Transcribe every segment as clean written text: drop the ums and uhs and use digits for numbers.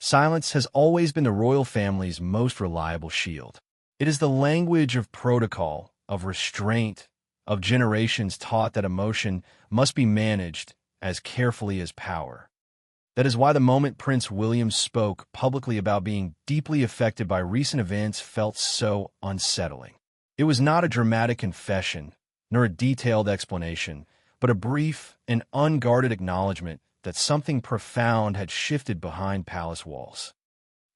Silence has always been the royal family's most reliable shield. It is the language of protocol, of restraint, of generations taught that emotion must be managed as carefully as power. That is why the moment Prince William spoke publicly about being deeply affected by recent events felt so unsettling. It was not a dramatic confession, nor a detailed explanation, but a brief and unguarded acknowledgement that something profound had shifted behind palace walls.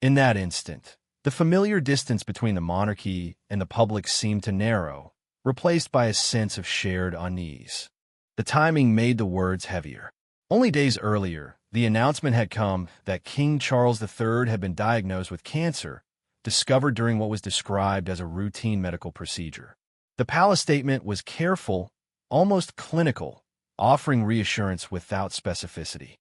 In that instant, the familiar distance between the monarchy and the public seemed to narrow, replaced by a sense of shared unease. The timing made the words heavier. Only days earlier, the announcement had come that King Charles III had been diagnosed with cancer, discovered during what was described as a routine medical procedure. The palace statement was careful, almost clinical, offering reassurance without specificity.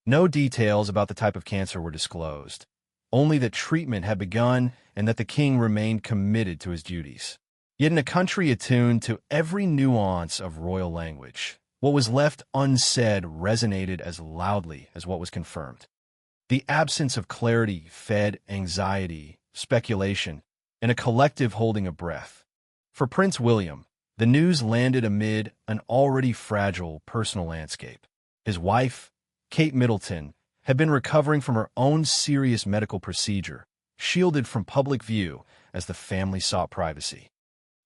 No details about the type of cancer were disclosed, only that treatment had begun and that the king remained committed to his duties. Yet in a country attuned to every nuance of royal language, what was left unsaid resonated as loudly as what was confirmed. The absence of clarity fed anxiety, speculation, and a collective holding of breath. For Prince William, the news landed amid an already fragile personal landscape. His wife, Kate Middleton, had been recovering from her own serious medical procedure, shielded from public view as the family sought privacy.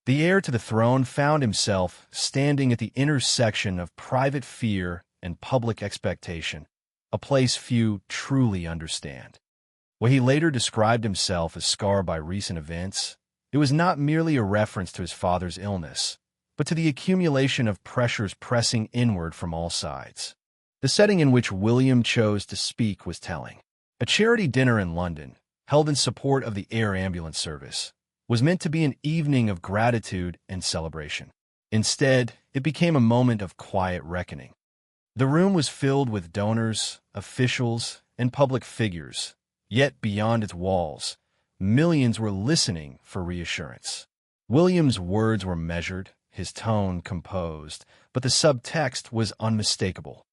The heir to the throne found himself standing at the intersection of private fear and public expectation, a place few truly understand. When he later described himself as scarred by recent events, it was not merely a reference to his father's illness, but to the accumulation of pressures pressing inward from all sides. The setting in which William chose to speak was telling. A charity dinner in London, held in support of the air ambulance service, was meant to be an evening of gratitude and celebration. Instead, it became a moment of quiet reckoning. The room was filled with donors, officials, and public figures, yet beyond its walls, millions were listening for reassurance. William's words were measured, his tone composed, but the subtext was unmistakable.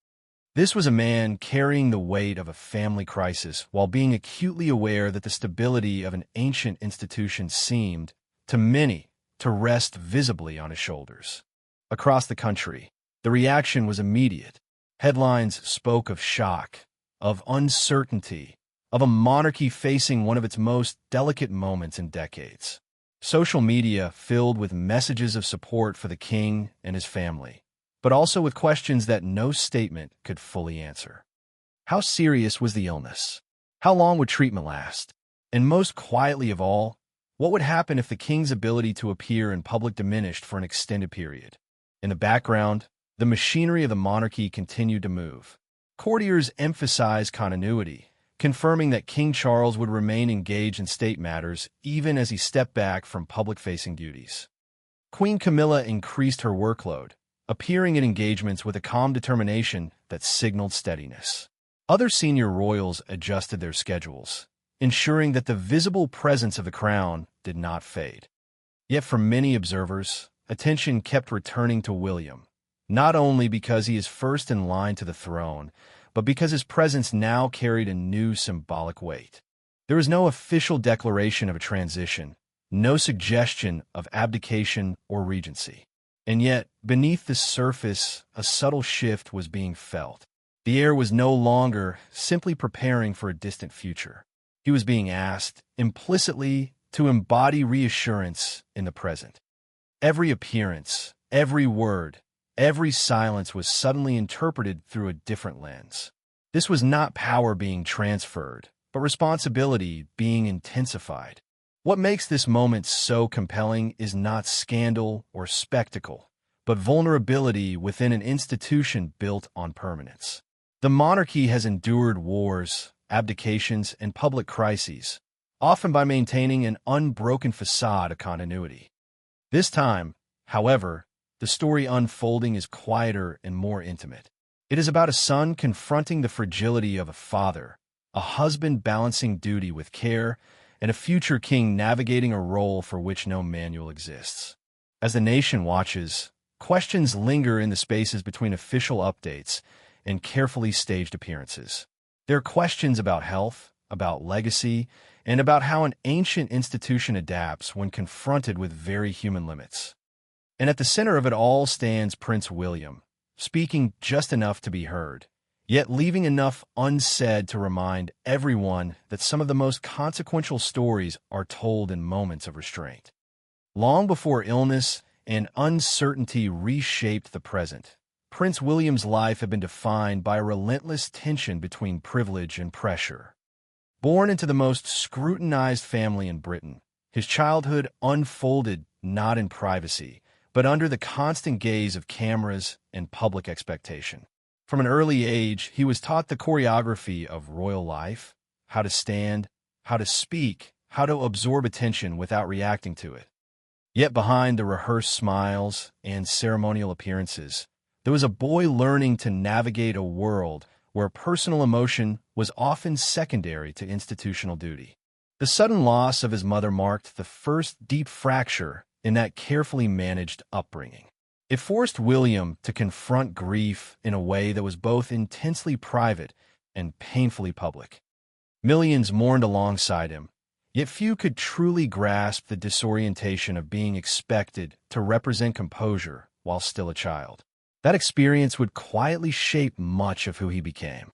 This was a man carrying the weight of a family crisis while being acutely aware that the stability of an ancient institution seemed, to many, to rest visibly on his shoulders. Across the country, the reaction was immediate. Headlines spoke of shock, of uncertainty, of a monarchy facing one of its most delicate moments in decades. Social media filled with messages of support for the king and his family, but also with questions that no statement could fully answer. How serious was the illness? How long would treatment last? And most quietly of all, what would happen if the king's ability to appear in public diminished for an extended period? In the background, the machinery of the monarchy continued to move. Courtiers emphasized continuity, confirming that King Charles would remain engaged in state matters even as he stepped back from public-facing duties. Queen Camilla increased her workload, appearing in engagements with a calm determination that signaled steadiness. Other senior royals adjusted their schedules, ensuring that the visible presence of the crown did not fade. Yet for many observers, attention kept returning to William, not only because he is first in line to the throne, but because his presence now carried a new symbolic weight. There was no official declaration of a transition, no suggestion of abdication or regency. And yet, beneath the surface, a subtle shift was being felt. The heir was no longer simply preparing for a distant future. He was being asked, implicitly, to embody reassurance in the present. Every appearance, every word, every silence was suddenly interpreted through a different lens. This was not power being transferred, but responsibility being intensified. What makes this moment so compelling is not scandal or spectacle, but vulnerability within an institution built on permanence. The monarchy has endured wars, abdications, and public crises, often by maintaining an unbroken facade of continuity. This time, however, the story unfolding is quieter and more intimate. It is about a son confronting the fragility of a father, a husband balancing duty with care, and a future king navigating a role for which no manual exists. As the nation watches, questions linger in the spaces between official updates and carefully staged appearances. There are questions about health, about legacy, and about how an ancient institution adapts when confronted with very human limits. And at the center of it all stands Prince William, speaking just enough to be heard, yet leaving enough unsaid to remind everyone that some of the most consequential stories are told in moments of restraint. Long before illness and uncertainty reshaped the present, Prince William's life had been defined by a relentless tension between privilege and pressure. Born into the most scrutinized family in Britain, his childhood unfolded not in privacy, but under the constant gaze of cameras and public expectation. From an early age, he was taught the choreography of royal life, how to stand, how to speak, how to absorb attention without reacting to it. Yet behind the rehearsed smiles and ceremonial appearances, there was a boy learning to navigate a world where personal emotion was often secondary to institutional duty. The sudden loss of his mother marked the first deep fracture in that carefully managed upbringing. It forced William to confront grief in a way that was both intensely private and painfully public. Millions mourned alongside him, yet few could truly grasp the disorientation of being expected to represent composure while still a child. That experience would quietly shape much of who he became.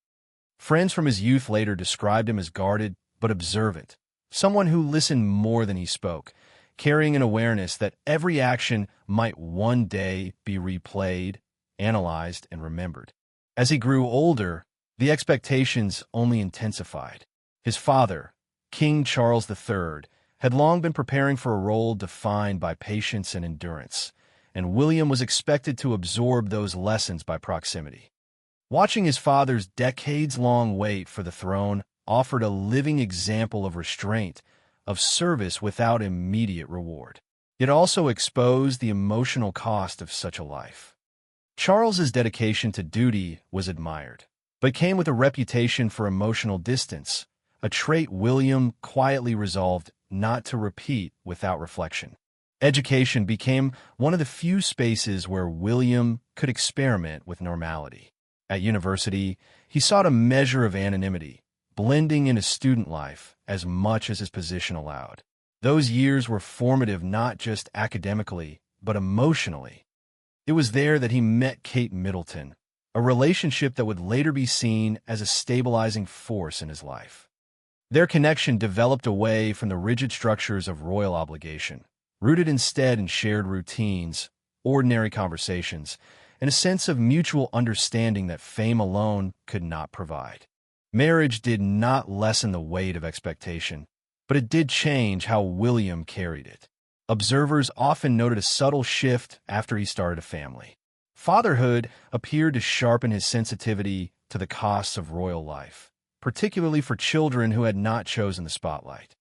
Friends from his youth later described him as guarded but observant, someone who listened more than he spoke, carrying an awareness that every action might one day be replayed, analyzed, and remembered. As he grew older, the expectations only intensified. His father, King Charles III, had long been preparing for a role defined by patience and endurance, and William was expected to absorb those lessons by proximity. Watching his father's decades-long wait for the throne offered a living example of restraint, of service without immediate reward. It also exposed the emotional cost of such a life. Charles's dedication to duty was admired, but came with a reputation for emotional distance, a trait William quietly resolved not to repeat without reflection. Education became one of the few spaces where William could experiment with normality. At university, he sought a measure of anonymity, blending into student life as much as his position allowed. Those years were formative not just academically, but emotionally. It was there that he met Kate Middleton, a relationship that would later be seen as a stabilizing force in his life. Their connection developed away from the rigid structures of royal obligation, rooted instead in shared routines, ordinary conversations, and a sense of mutual understanding that fame alone could not provide. Marriage did not lessen the weight of expectation, but it did change how William carried it. Observers often noted a subtle shift after he started a family. Fatherhood appeared to sharpen his sensitivity to the costs of royal life, particularly for children who had not chosen the spotlight.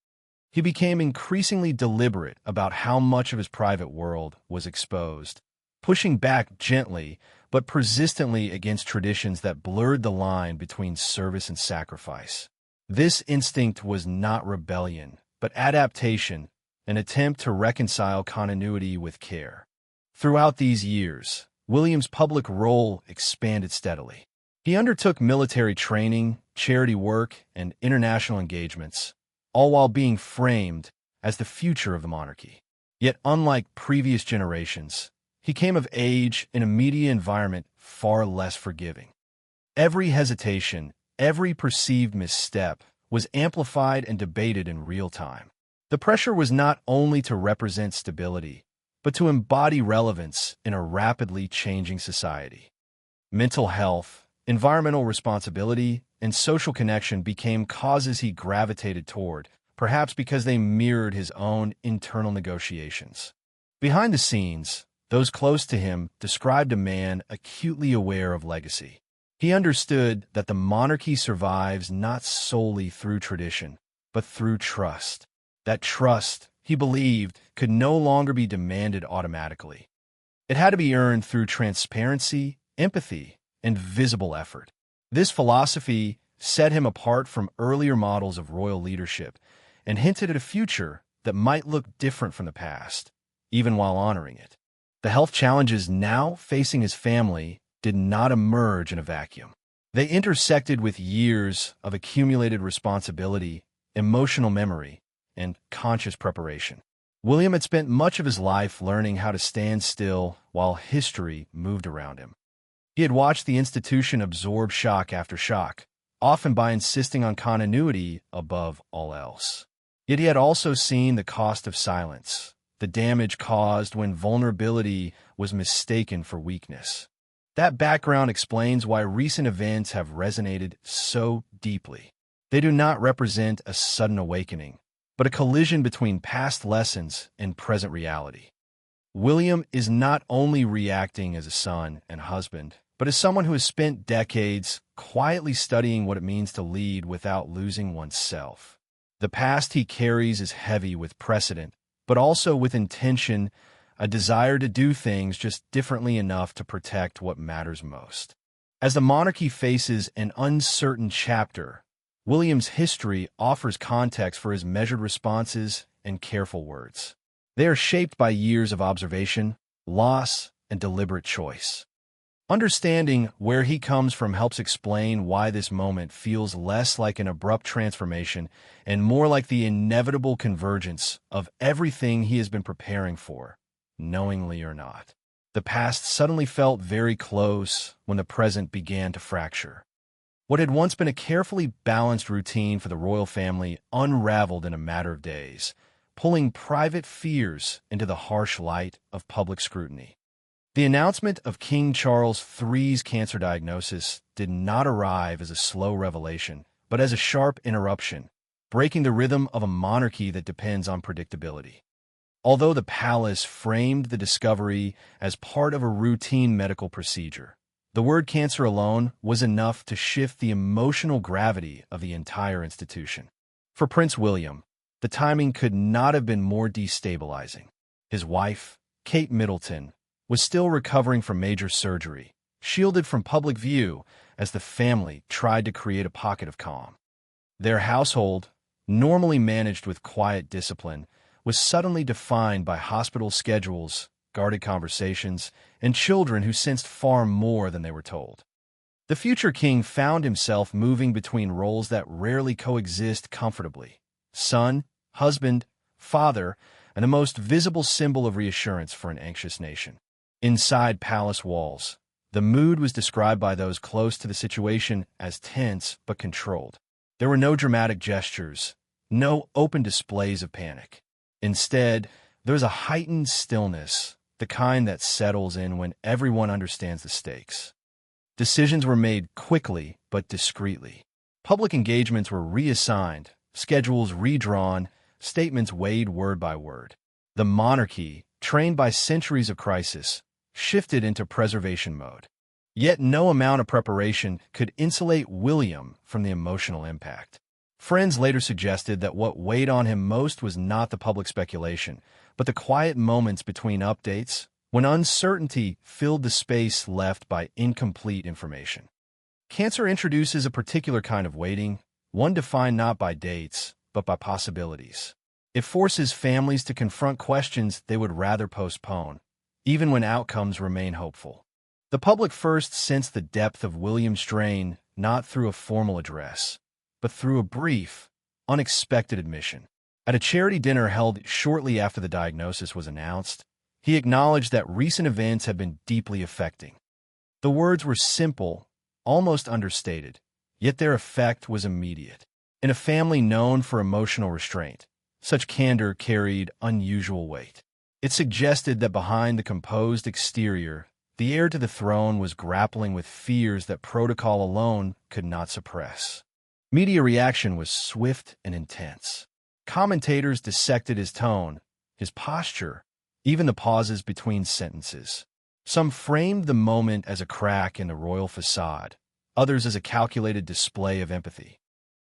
He became increasingly deliberate about how much of his private world was exposed, pushing back gently but persistently against traditions that blurred the line between service and sacrifice. This instinct was not rebellion, but adaptation, an attempt to reconcile continuity with care. Throughout these years, William's public role expanded steadily. He undertook military training, charity work, and international engagements, all while being framed as the future of the monarchy. Yet, unlike previous generations, he came of age in a media environment far less forgiving. Every hesitation, every perceived misstep was amplified and debated in real time. The pressure was not only to represent stability, but to embody relevance in a rapidly changing society. Mental health, environmental responsibility, and social connection became causes he gravitated toward, perhaps because they mirrored his own internal negotiations. Behind the scenes, those close to him described a man acutely aware of legacy. He understood that the monarchy survives not solely through tradition, but through trust. That trust, he believed, could no longer be demanded automatically. It had to be earned through transparency, empathy, and visible effort. This philosophy set him apart from earlier models of royal leadership and hinted at a future that might look different from the past, even while honoring it. The health challenges now facing his family did not emerge in a vacuum. They intersected with years of accumulated responsibility, emotional memory, and conscious preparation. William had spent much of his life learning how to stand still while history moved around him. He had watched the institution absorb shock after shock, often by insisting on continuity above all else. Yet he had also seen the cost of silence, the damage caused when vulnerability was mistaken for weakness. That background explains why recent events have resonated so deeply. They do not represent a sudden awakening, but a collision between past lessons and present reality. William is not only reacting as a son and husband, but as someone who has spent decades quietly studying what it means to lead without losing oneself. The past he carries is heavy with precedent, but also with intention, a desire to do things just differently enough to protect what matters most. As the monarchy faces an uncertain chapter, William's history offers context for his measured responses and careful words. They are shaped by years of observation, loss, and deliberate choice. Understanding where he comes from helps explain why this moment feels less like an abrupt transformation and more like the inevitable convergence of everything he has been preparing for, knowingly or not. The past suddenly felt very close when the present began to fracture. What had once been a carefully balanced routine for the royal family unraveled in a matter of days, pulling private fears into the harsh light of public scrutiny. The announcement of King Charles III's cancer diagnosis did not arrive as a slow revelation, but as a sharp interruption, breaking the rhythm of a monarchy that depends on predictability. Although the palace framed the discovery as part of a routine medical procedure, the word cancer alone was enough to shift the emotional gravity of the entire institution. For Prince William, the timing could not have been more destabilizing. His wife, Kate Middleton, was still recovering from major surgery, shielded from public view as the family tried to create a pocket of calm. Their household, normally managed with quiet discipline, was suddenly defined by hospital schedules, guarded conversations, and children who sensed far more than they were told. The future king found himself moving between roles that rarely coexist comfortably: son, husband, father, and the most visible symbol of reassurance for an anxious nation. Inside palace walls, the mood was described by those close to the situation as tense but controlled. There were no dramatic gestures, no open displays of panic. Instead, there was a heightened stillness, the kind that settles in when everyone understands the stakes. Decisions were made quickly but discreetly. Public engagements were reassigned, schedules redrawn, statements weighed word by word. The monarchy, trained by centuries of crisis, shifted into preservation mode. Yet no amount of preparation could insulate William from the emotional impact. Friends later suggested that what weighed on him most was not the public speculation, but the quiet moments between updates, when uncertainty filled the space left by incomplete information. Cancer introduces a particular kind of waiting, one defined not by dates, but by possibilities. It forces families to confront questions they would rather postpone, even when outcomes remain hopeful. The public first sensed the depth of William's strain not through a formal address, but through a brief, unexpected admission. At a charity dinner held shortly after the diagnosis was announced, he acknowledged that recent events had been deeply affecting. The words were simple, almost understated, yet their effect was immediate. In a family known for emotional restraint, such candor carried unusual weight. It suggested that behind the composed exterior, the heir to the throne was grappling with fears that protocol alone could not suppress. Media reaction was swift and intense. Commentators dissected his tone, his posture, even the pauses between sentences. Some framed the moment as a crack in the royal facade, others as a calculated display of empathy.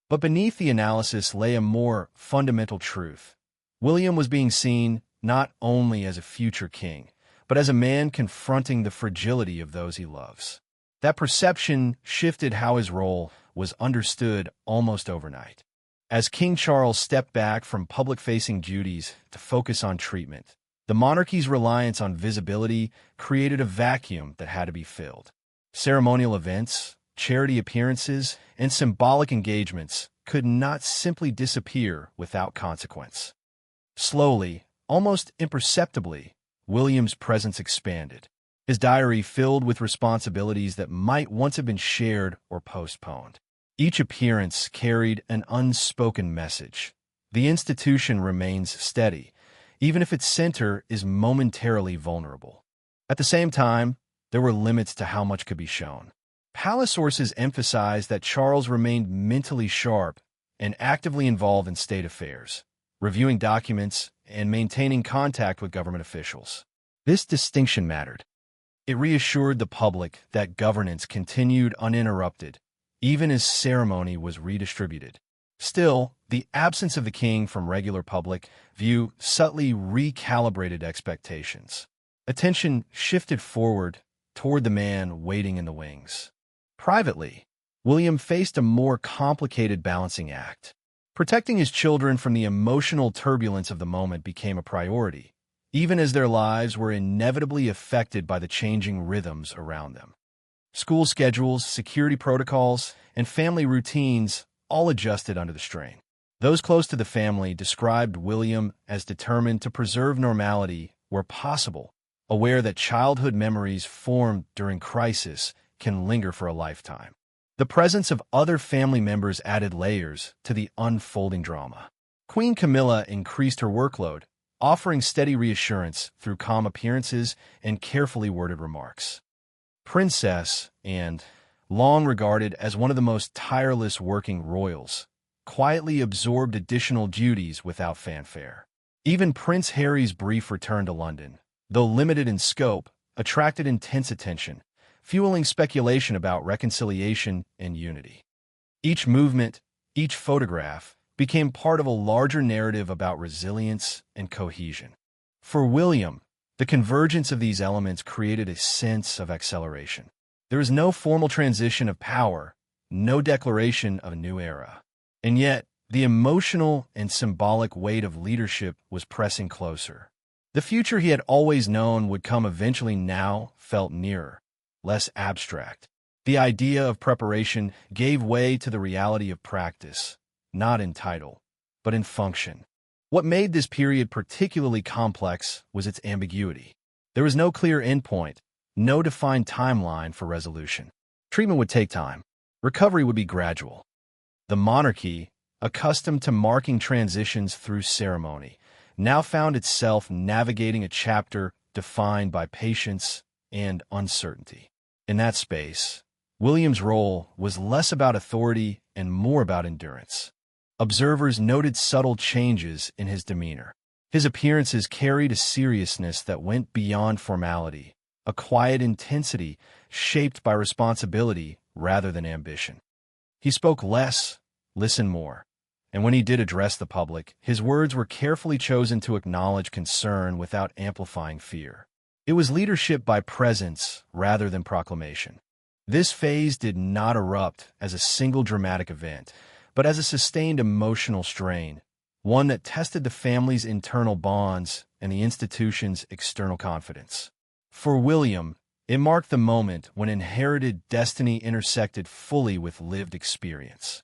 But beneath the analysis lay a more fundamental truth. William was being seen not only as a future king, but as a man confronting the fragility of those he loves. That perception shifted how his role was understood almost overnight. As King Charles stepped back from public-facing duties to focus on treatment, the monarchy's reliance on visibility created a vacuum that had to be filled. Ceremonial events, charity appearances, and symbolic engagements could not simply disappear without consequence. Slowly, almost imperceptibly, William's presence expanded, his diary filled with responsibilities that might once have been shared or postponed. Each appearance carried an unspoken message. The institution remains steady, even if its center is momentarily vulnerable. At the same time, there were limits to how much could be shown. Palace sources emphasized that Charles remained mentally sharp and actively involved in state affairs, reviewing documents and maintaining contact with government officials. This distinction mattered. It reassured the public that governance continued uninterrupted, even as ceremony was redistributed. Still, the absence of the king from regular public view subtly recalibrated expectations. Attention shifted forward toward the man waiting in the wings. Privately, William faced a more complicated balancing act. Protecting his children from the emotional turbulence of the moment became a priority, even as their lives were inevitably affected by the changing rhythms around them. School schedules, security protocols, and family routines all adjusted under the strain. Those close to the family described William as determined to preserve normality where possible, aware that childhood memories formed during crisis can linger for a lifetime. The presence of other family members added layers to the unfolding drama. Queen Camilla increased her workload, offering steady reassurance through calm appearances and carefully worded remarks. Princess, and long regarded as one of the most tireless working royals, quietly absorbed additional duties without fanfare. Even Prince Harry's brief return to London, though limited in scope, attracted intense attention, fueling speculation about reconciliation and unity. Each movement, each photograph, became part of a larger narrative about resilience and cohesion. For William, the convergence of these elements created a sense of acceleration. There is no formal transition of power, no declaration of a new era. And yet, the emotional and symbolic weight of leadership was pressing closer. The future he had always known would come eventually now felt nearer, less abstract. The idea of preparation gave way to the reality of practice, not in title, but in function. What made this period particularly complex was its ambiguity. There was no clear endpoint, no defined timeline for resolution. Treatment would take time. Recovery would be gradual. The monarchy, accustomed to marking transitions through ceremony, now found itself navigating a chapter defined by patience and uncertainty. In that space, William's role was less about authority and more about endurance. Observers noted subtle changes in his demeanor. His appearances carried a seriousness that went beyond formality, a quiet intensity shaped by responsibility rather than ambition. He spoke less, listened more, and when he did address the public, his words were carefully chosen to acknowledge concern without amplifying fear. It was leadership by presence rather than proclamation. This phase did not erupt as a single dramatic event, but as a sustained emotional strain, one that tested the family's internal bonds and the institution's external confidence. For William, it marked the moment when inherited destiny intersected fully with lived experience.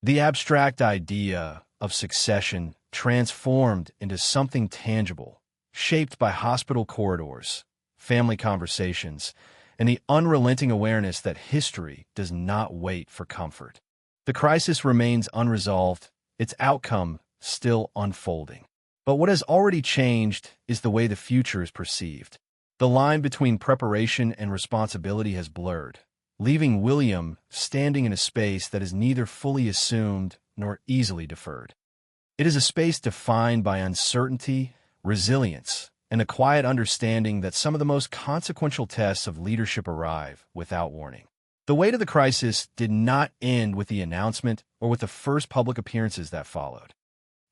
The abstract idea of succession transformed into something tangible, shaped by hospital corridors, family conversations, and the unrelenting awareness that history does not wait for comfort. The crisis remains unresolved, its outcome still unfolding. But what has already changed is the way the future is perceived. The line between preparation and responsibility has blurred, leaving William standing in a space that is neither fully assumed nor easily deferred. It is a space defined by uncertainty, resilience, and a quiet understanding that some of the most consequential tests of leadership arrive without warning. The weight of the crisis did not end with the announcement or with the first public appearances that followed.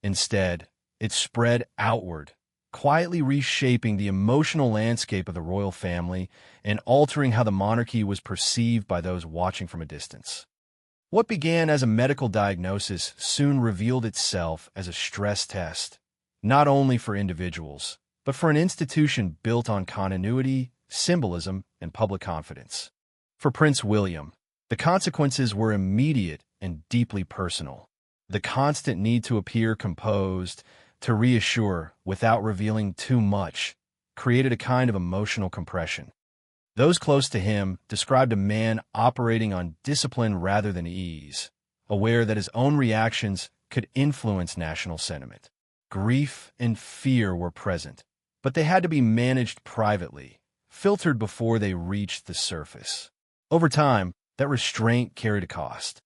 Instead, it spread outward, quietly reshaping the emotional landscape of the royal family and altering how the monarchy was perceived by those watching from a distance. What began as a medical diagnosis soon revealed itself as a stress test, not only for individuals, but for an institution built on continuity, symbolism, and public confidence. For Prince William, The consequences were immediate and deeply personal. The constant need to appear composed, to reassure without revealing too much, created a kind of emotional compression. Those close to him described a man operating on discipline rather than ease, aware that his own reactions could influence national sentiment. Grief and fear were present, but they had to be managed privately, filtered before they reached the surface. Over time, that restraint carried a cost.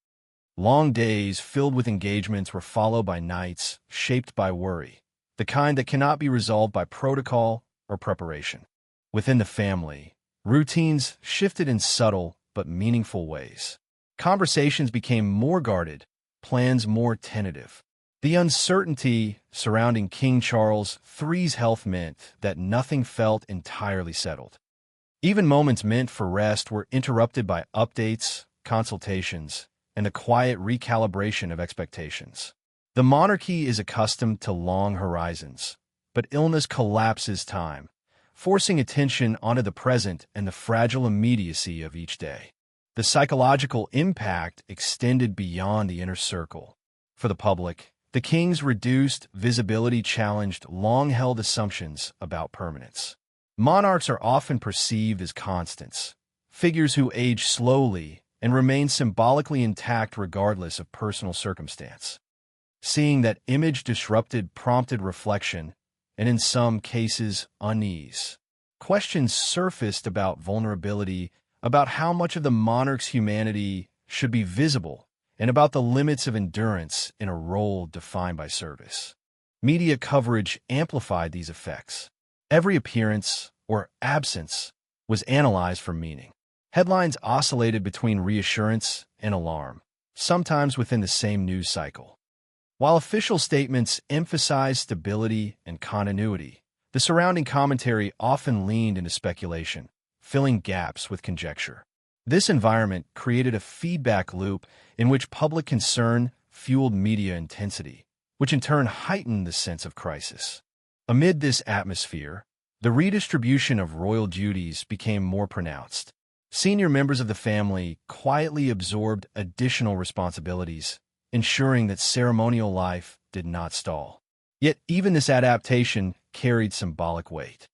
Long days filled with engagements were followed by nights shaped by worry, the kind that cannot be resolved by protocol or preparation. Within the family, routines shifted in subtle but meaningful ways. Conversations became more guarded, plans more tentative. The uncertainty surrounding King Charles III's health meant that nothing felt entirely settled. Even moments meant for rest were interrupted by updates, consultations, and a quiet recalibration of expectations. The monarchy is accustomed to long horizons, but illness collapses time, forcing attention onto the present and the fragile immediacy of each day. The psychological impact extended beyond the inner circle. For the public, the king's reduced visibility challenged long-held assumptions about permanence. Monarchs are often perceived as constants, figures who age slowly and remain symbolically intact regardless of personal circumstance. Seeing that image disrupted prompted reflection, and in some cases, unease. Questions surfaced about vulnerability, about how much of the monarch's humanity should be visible, and about the limits of endurance in a role defined by service. Media coverage amplified these effects. Every appearance or absence was analyzed for meaning. Headlines oscillated between reassurance and alarm, sometimes within the same news cycle. While official statements emphasized stability and continuity, the surrounding commentary often leaned into speculation, filling gaps with conjecture. This environment created a feedback loop in which public concern fueled media intensity, which in turn heightened the sense of crisis. Amid this atmosphere, the redistribution of royal duties became more pronounced. Senior members of the family quietly absorbed additional responsibilities, ensuring that ceremonial life did not stall. Yet even this adaptation carried symbolic weight.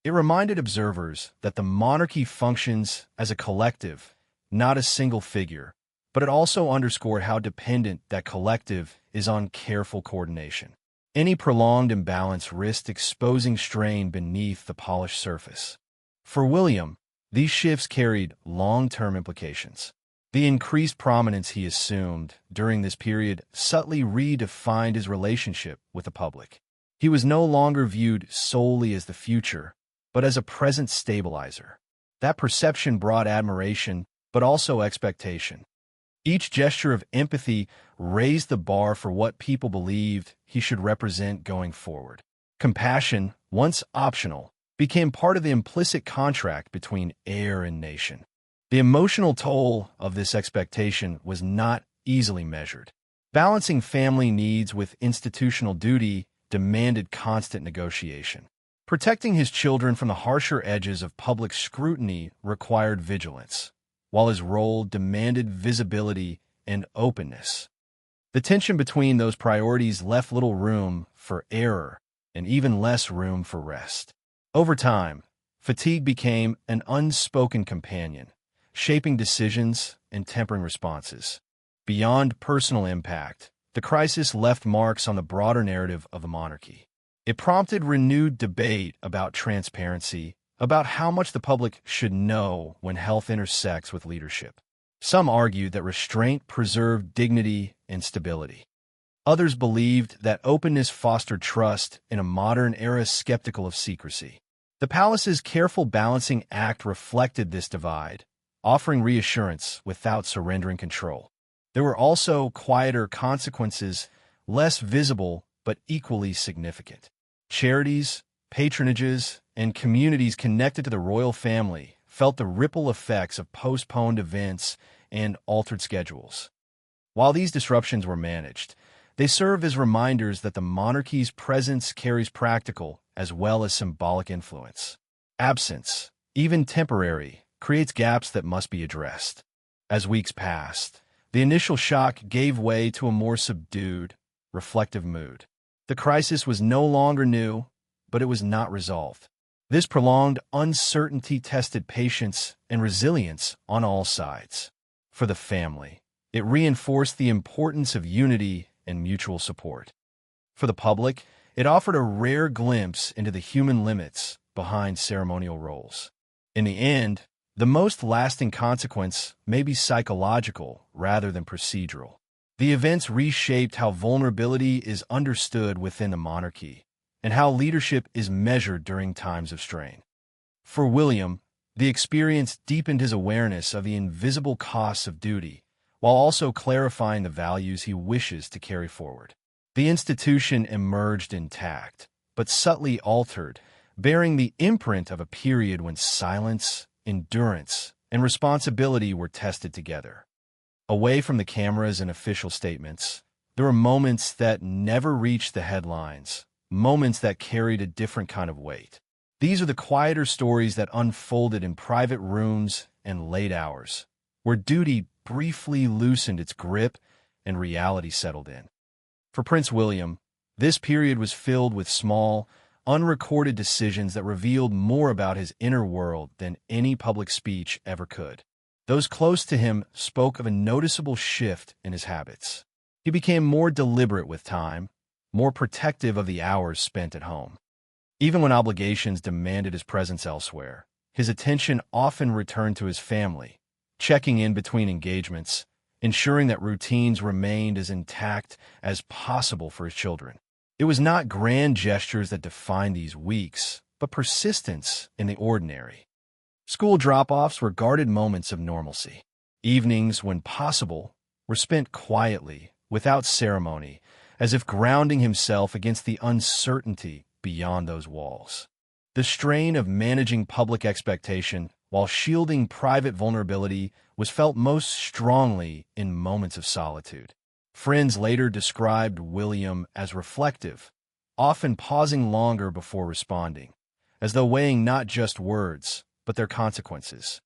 It reminded observers that the monarchy functions as a collective, not a single figure, but it also underscored how dependent that collective is on careful coordination. Any prolonged imbalance risked exposing strain beneath the polished surface. For William, these shifts carried long-term implications. The increased prominence he assumed during this period subtly redefined his relationship with the public. He was no longer viewed solely as the future, but as a present stabilizer. That perception brought admiration, but also expectation. Each gesture of empathy raised the bar for what people believed he should represent going forward. Compassion, once optional, became part of the implicit contract between heir and nation. The emotional toll of this expectation was not easily measured. Balancing family needs with institutional duty demanded constant negotiation. Protecting his children from the harsher edges of public scrutiny required vigilance, while his role demanded visibility and openness. The tension between those priorities left little room for error and even less room for rest. Over time, fatigue became an unspoken companion, shaping decisions and tempering responses. Beyond personal impact, the crisis left marks on the broader narrative of the monarchy. It prompted renewed debate about transparency, about how much the public should know when health intersects with leadership. Some argued that restraint preserved dignity and stability. Others believed that openness fostered trust in a modern era skeptical of secrecy. The palace's careful balancing act reflected this divide, offering reassurance without surrendering control. There were also quieter consequences, less visible but equally significant. Charities, patronages, and communities connected to the royal family felt the ripple effects of postponed events and altered schedules. While these disruptions were managed, they serve as reminders that the monarchy's presence carries practical as well as symbolic influence. Absence, even temporary, creates gaps that must be addressed. As weeks passed, the initial shock gave way to a more subdued, reflective mood. The crisis was no longer new, but it was not resolved. This prolonged uncertainty tested patience and resilience on all sides. For the family, it reinforced the importance of unity and mutual support. For the public, it offered a rare glimpse into the human limits behind ceremonial roles. In the end, the most lasting consequence may be psychological rather than procedural. The events reshaped how vulnerability is understood within the monarchy and how leadership is measured during times of strain. For William, the experience deepened his awareness of the invisible costs of duty, while also clarifying the values he wishes to carry forward. The institution emerged intact, but subtly altered, bearing the imprint of a period when silence, endurance, and responsibility were tested together. Away from the cameras and official statements, there were moments that never reached the headlines, moments that carried a different kind of weight. These are the quieter stories that unfolded in private rooms and late hours, where duty briefly loosened its grip and reality settled in. For Prince William, this period was filled with small, unrecorded decisions that revealed more about his inner world than any public speech ever could. Those close to him spoke of a noticeable shift in his habits. He became more deliberate with time, more protective of the hours spent at home. Even when obligations demanded his presence elsewhere, his attention often returned to his family, checking in between engagements, ensuring that routines remained as intact as possible for his children. It was not grand gestures that defined these weeks, but persistence in the ordinary. School drop-offs were guarded moments of normalcy. Evenings, when possible, were spent quietly, without ceremony, as if grounding himself against the uncertainty beyond those walls. The strain of managing public expectation while shielding private vulnerability was felt most strongly in moments of solitude. Friends later described William as reflective, often pausing longer before responding, as though weighing not just words, but their consequences.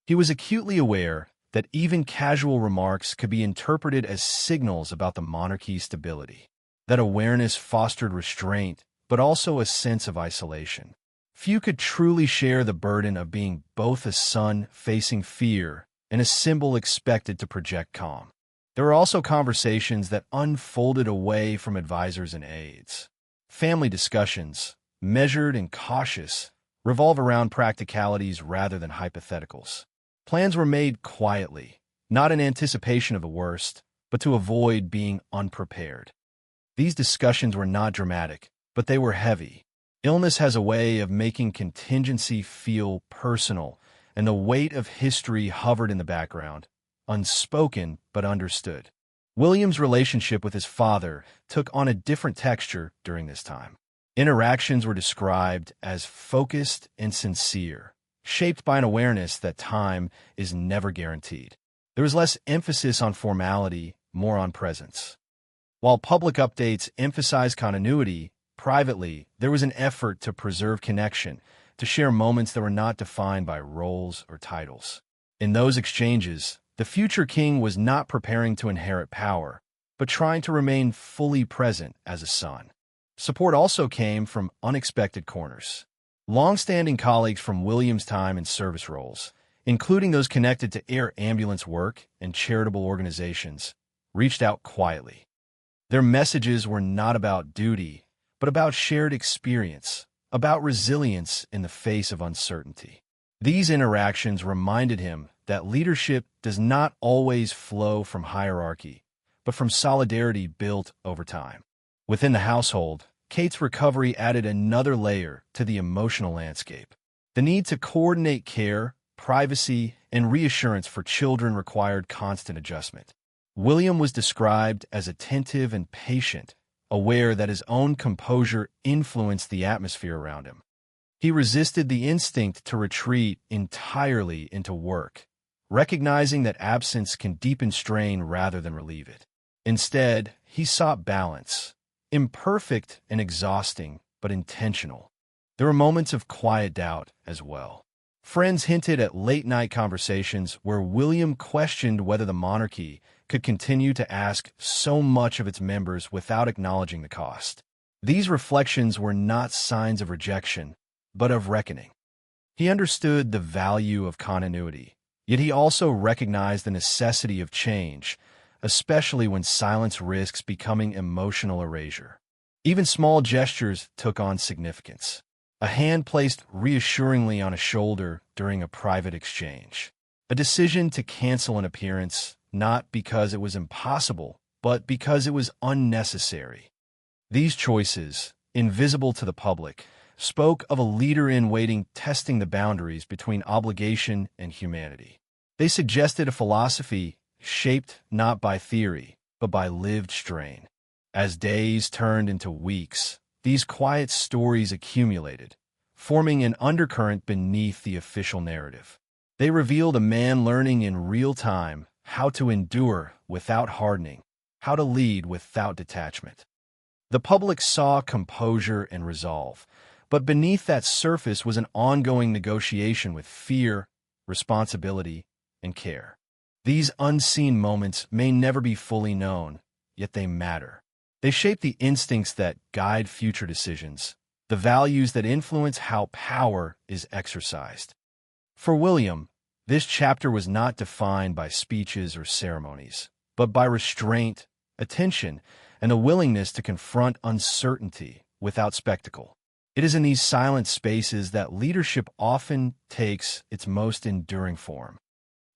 He was acutely aware that even casual remarks could be interpreted as signals about the monarchy's stability. That awareness fostered restraint, but also a sense of isolation. Few could truly share the burden of being both a son facing fear and a symbol expected to project calm. There were also conversations that unfolded away from advisors and aides. Family discussions, measured and cautious, revolve around practicalities rather than hypotheticals. Plans were made quietly, not in anticipation of the worst, but to avoid being unprepared. These discussions were not dramatic, but they were heavy. Illness has a way of making contingency feel personal, and the weight of history hovered in the background, unspoken but understood. William's relationship with his father took on a different texture during this time. Interactions were described as focused and sincere, shaped by an awareness that time is never guaranteed. There was less emphasis on formality, more on presence. While public updates emphasized continuity, privately, there was an effort to preserve connection, to share moments that were not defined by roles or titles. In those exchanges, the future king was not preparing to inherit power, but trying to remain fully present as a son. Support also came from unexpected corners. Long-standing colleagues from William's time in service roles, including those connected to air ambulance work and charitable organizations, reached out quietly. Their messages were not about duty, but about shared experience, about resilience in the face of uncertainty. These interactions reminded him that leadership does not always flow from hierarchy, but from solidarity built over time. Within the household, Kate's recovery added another layer to the emotional landscape. The need to coordinate care, privacy, and reassurance for children required constant adjustment. William was described as attentive and patient, aware that his own composure influenced the atmosphere around him. He resisted the instinct to retreat entirely into work, recognizing that absence can deepen strain rather than relieve it. Instead, he sought balance, imperfect and exhausting, but intentional. There were moments of quiet doubt as well. Friends hinted at late-night conversations where William questioned whether the monarchy could continue to ask so much of its members without acknowledging the cost. These reflections were not signs of rejection, but of reckoning. He understood the value of continuity, yet he also recognized the necessity of change, especially when silence risks becoming emotional erasure. Even small gestures took on significance. A hand placed reassuringly on a shoulder during a private exchange. A decision to cancel an appearance, not because it was impossible, but because it was unnecessary. These choices, invisible to the public, spoke of a leader-in-waiting testing the boundaries between obligation and humanity. They suggested a philosophy shaped not by theory, but by lived strain. As days turned into weeks, these quiet stories accumulated, forming an undercurrent beneath the official narrative. They revealed a man learning in real time how to endure without hardening, how to lead without detachment. The public saw composure and resolve, but beneath that surface was an ongoing negotiation with fear, responsibility, and care. These unseen moments may never be fully known, yet they matter. They shape the instincts that guide future decisions, the values that influence how power is exercised. For William, this chapter was not defined by speeches or ceremonies, but by restraint, attention, and a willingness to confront uncertainty without spectacle. It is in these silent spaces that leadership often takes its most enduring form.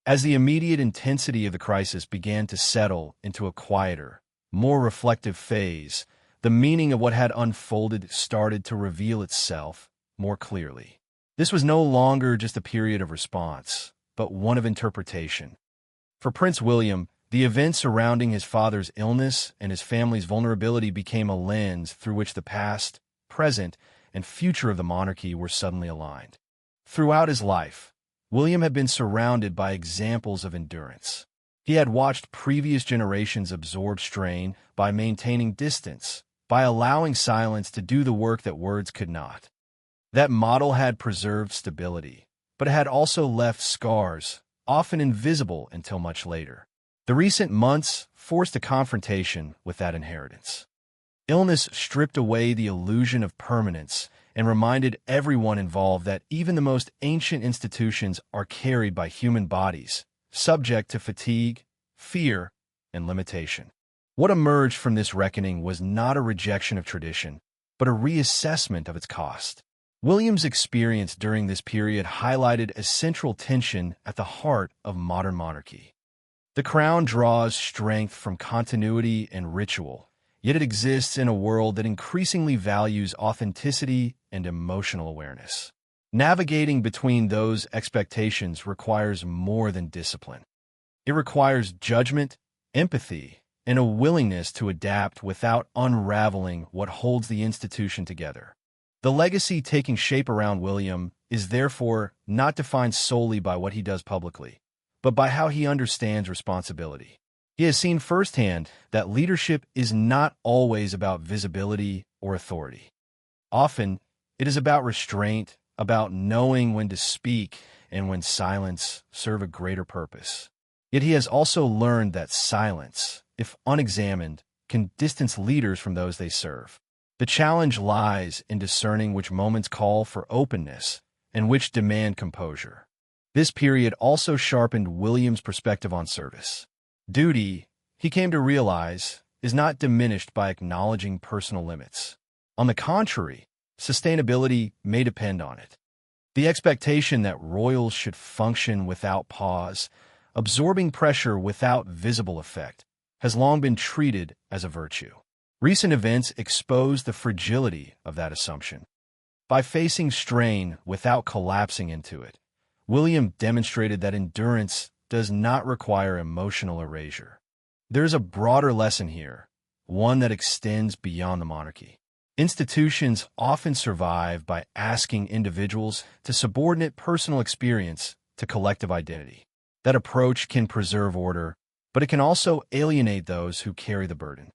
As the immediate intensity of the crisis began to settle into a quieter, more reflective phase, the meaning of what had unfolded started to reveal itself more clearly. This was no longer just a period of response, but one of interpretation. For Prince William, the events surrounding his father's illness and his family's vulnerability became a lens through which the past, present, and future of the monarchy were suddenly aligned. Throughout his life, William had been surrounded by examples of endurance. He had watched previous generations absorb strain by maintaining distance, by allowing silence to do the work that words could not. That model had preserved stability, but it had also left scars, often invisible until much later. The recent months forced a confrontation with that inheritance. Illness stripped away the illusion of permanence and reminded everyone involved that even the most ancient institutions are carried by human bodies, subject to fatigue, fear, and limitation. What emerged from this reckoning was not a rejection of tradition, but a reassessment of its cost. William's experience during this period highlighted a central tension at the heart of modern monarchy. The crown draws strength from continuity and ritual, yet it exists in a world that increasingly values authenticity and emotional awareness. Navigating between those expectations requires more than discipline. It requires judgment, empathy, and a willingness to adapt without unraveling what holds the institution together. The legacy taking shape around William is therefore not defined solely by what he does publicly, but by how he understands responsibility. He has seen firsthand that leadership is not always about visibility or authority. Often, it is about restraint, about knowing when to speak and when silence serve a greater purpose. Yet he has also learned that silence, if unexamined, can distance leaders from those they serve. The challenge lies in discerning which moments call for openness and which demand composure. This period also sharpened William's perspective on service. Duty, he came to realize, is not diminished by acknowledging personal limits. On the contrary, sustainability may depend on it. The expectation that royals should function without pause, absorbing pressure without visible effect, has long been treated as a virtue. Recent events expose the fragility of that assumption. By facing strain without collapsing into it, William demonstrated that endurance does not require emotional erasure. There is a broader lesson here, one that extends beyond the monarchy. Institutions often survive by asking individuals to subordinate personal experience to collective identity. That approach can preserve order, but it can also alienate those who carry the burden.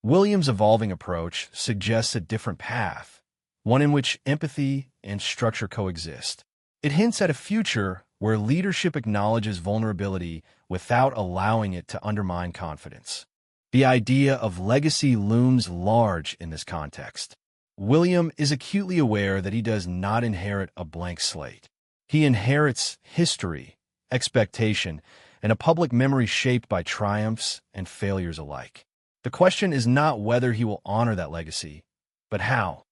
William's evolving approach suggests a different path, one in which empathy and structure coexist. It hints at a future where leadership acknowledges vulnerability without allowing it to undermine confidence. The idea of legacy looms large in this context. William is acutely aware that he does not inherit a blank slate. He inherits history, expectation, and a public memory shaped by triumphs and failures alike. The question is not whether he will honor that legacy, but how.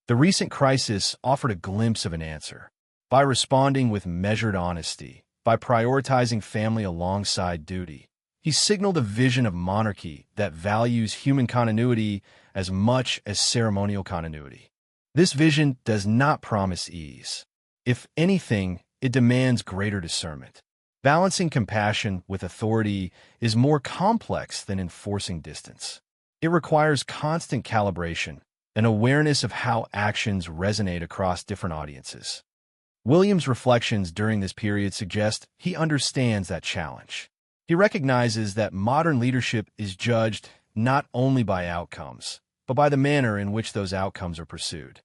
The recent crisis offered a glimpse of an answer. By responding with measured honesty, by prioritizing family alongside duty, he signaled a vision of monarchy that values human continuity as much as ceremonial continuity. This vision does not promise ease. If anything, it demands greater discernment. Balancing compassion with authority is more complex than enforcing distance. It requires constant calibration, an awareness of how actions resonate across different audiences. William's reflections during this period suggest he understands that challenge. He recognizes that modern leadership is judged not only by outcomes, but by the manner in which those outcomes are pursued.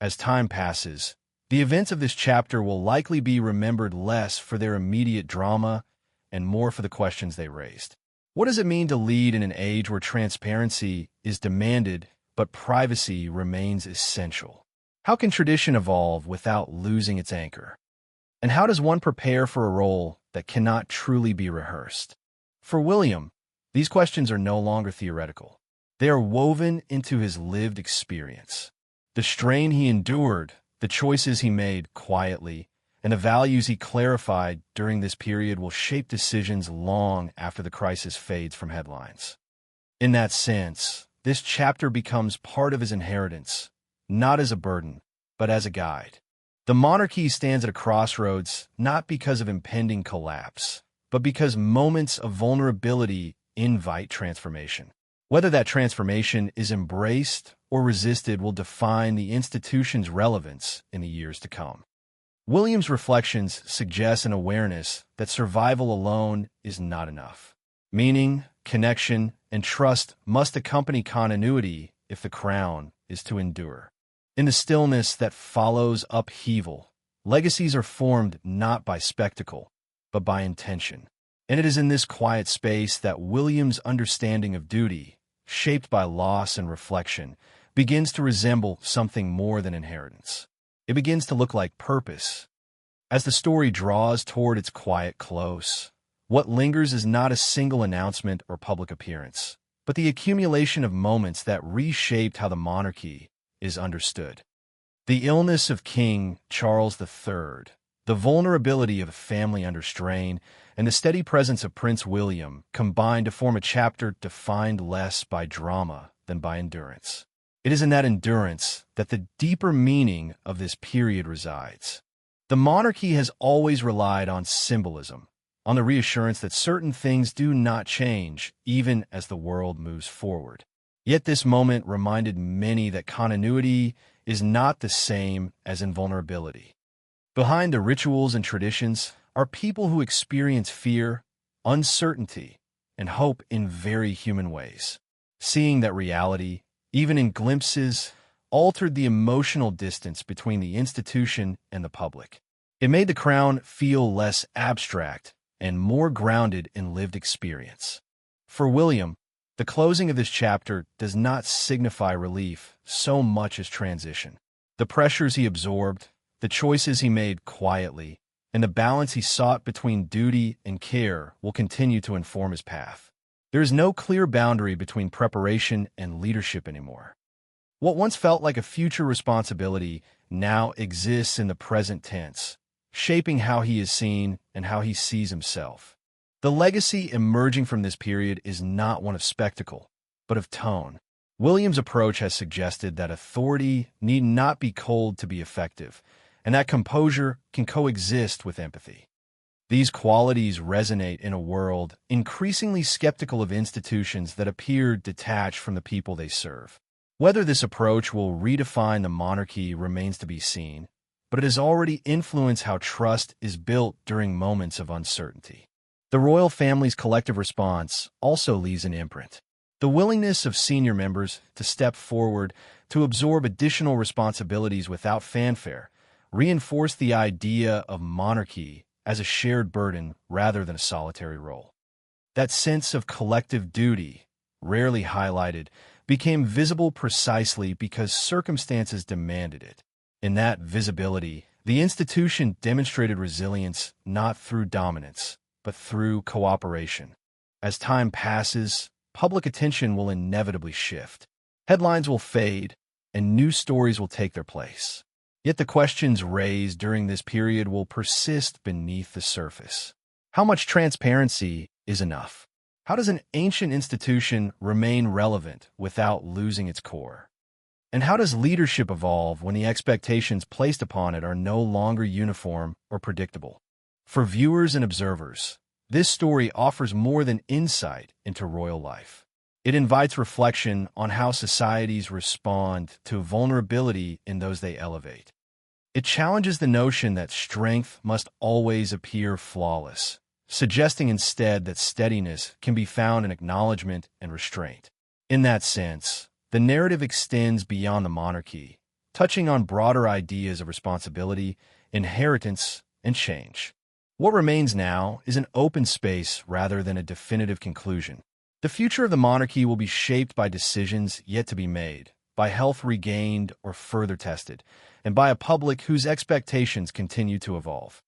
As time passes, the events of this chapter will likely be remembered less for their immediate drama and more for the questions they raised. What does it mean to lead in an age where transparency is demanded but privacy remains essential? How can tradition evolve without losing its anchor? And how does one prepare for a role that cannot truly be rehearsed? For William, these questions are no longer theoretical. They are woven into his lived experience. The strain he endured, the choices he made quietly, and the values he clarified during this period will shape decisions long after the crisis fades from headlines. In that sense, this chapter becomes part of his inheritance, not as a burden, but as a guide. The monarchy stands at a crossroads not because of impending collapse, but because moments of vulnerability invite transformation. Whether that transformation is embraced or resisted will define the institution's relevance in the years to come. William's reflections suggest an awareness that survival alone is not enough. Meaning, connection, and trust must accompany continuity if the crown is to endure. In the stillness that follows upheaval, legacies are formed not by spectacle, but by intention. And it is in this quiet space that William's understanding of duty, shaped by loss and reflection, begins to resemble something more than inheritance. It begins to look like purpose. As the story draws toward its quiet close, what lingers is not a single announcement or public appearance, but the accumulation of moments that reshaped how the monarchy is understood. The illness of King Charles III, the vulnerability of a family under strain, and the steady presence of Prince William combine to form a chapter defined less by drama than by endurance. It is in that endurance that the deeper meaning of this period resides. The monarchy has always relied on symbolism, on the reassurance that certain things do not change even as the world moves forward. Yet this moment reminded many that continuity is not the same as invulnerability. Behind the rituals and traditions are people who experience fear, uncertainty, and hope in very human ways. Seeing that reality, even in glimpses, altered the emotional distance between the institution and the public. It made the crown feel less abstract and more grounded in lived experience. For William, the closing of this chapter does not signify relief so much as transition. The pressures he absorbed, the choices he made quietly, and the balance he sought between duty and care will continue to inform his path. There is no clear boundary between preparation and leadership anymore. What once felt like a future responsibility now exists in the present tense, shaping how he is seen and how he sees himself. The legacy emerging from this period is not one of spectacle, but of tone. William's approach has suggested that authority need not be cold to be effective, and that composure can coexist with empathy. These qualities resonate in a world increasingly skeptical of institutions that appear detached from the people they serve. Whether this approach will redefine the monarchy remains to be seen, but it has already influenced how trust is built during moments of uncertainty. The royal family's collective response also leaves an imprint. The willingness of senior members to step forward to absorb additional responsibilities without fanfare reinforced the idea of monarchy as a shared burden rather than a solitary role. That sense of collective duty, rarely highlighted, became visible precisely because circumstances demanded it. In that visibility, the institution demonstrated resilience not through dominance, but through cooperation. As time passes, public attention will inevitably shift. Headlines will fade, and new stories will take their place. Yet the questions raised during this period will persist beneath the surface. How much transparency is enough? How does an ancient institution remain relevant without losing its core? And how does leadership evolve when the expectations placed upon it are no longer uniform or predictable? For viewers and observers, this story offers more than insight into royal life. It invites reflection on how societies respond to vulnerability in those they elevate. It challenges the notion that strength must always appear flawless, suggesting instead that steadiness can be found in acknowledgement and restraint. In that sense, the narrative extends beyond the monarchy, touching on broader ideas of responsibility, inheritance, and change. What remains now is an open space rather than a definitive conclusion. The future of the monarchy will be shaped by decisions yet to be made, by health regained or further tested, and by a public whose expectations continue to evolve.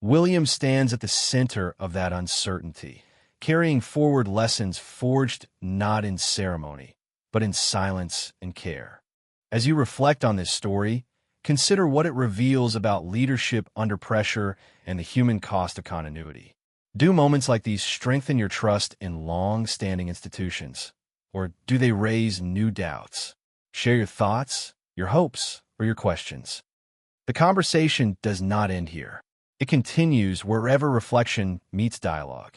William stands at the center of that uncertainty, carrying forward lessons forged not in ceremony, but in silence and care. As you reflect on this story, consider what it reveals about leadership under pressure and the human cost of continuity. Do moments like these strengthen your trust in long-standing institutions, or do they raise new doubts? Share your thoughts, your hopes, or your questions. The conversation does not end here. It continues wherever reflection meets dialogue.